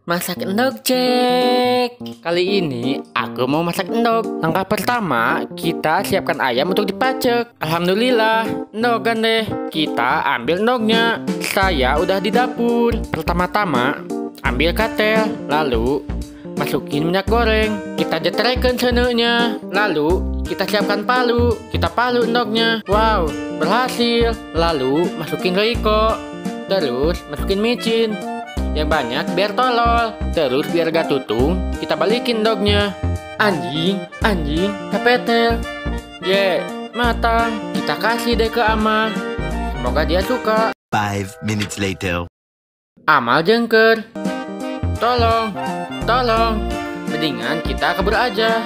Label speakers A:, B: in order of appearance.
A: Masak endog cek. Kali ini aku mau masak endog. Langkah pertama, kita siapkan ayam untuk dipacek. Alhamdulillah, endogan deh. Kita ambil endognya. Saya udah di dapur. Pertama-tama, ambil katel, lalu masukin minyak goreng. Kita jetrekan senenya. Lalu kita siapkan palu. Kita palu endognya. Wow, berhasil. Lalu masukin roiko. Terus masukin micin yang banyak biar tolol. Terus biar gak tutung, kita balikin dognya. Anjing, kepetel. Matang. Kita kasih deh ke Amal. Semoga dia suka.
B: 5 minutes later.
A: Amal jengker. Tolong. Mendingan kita kabur aja.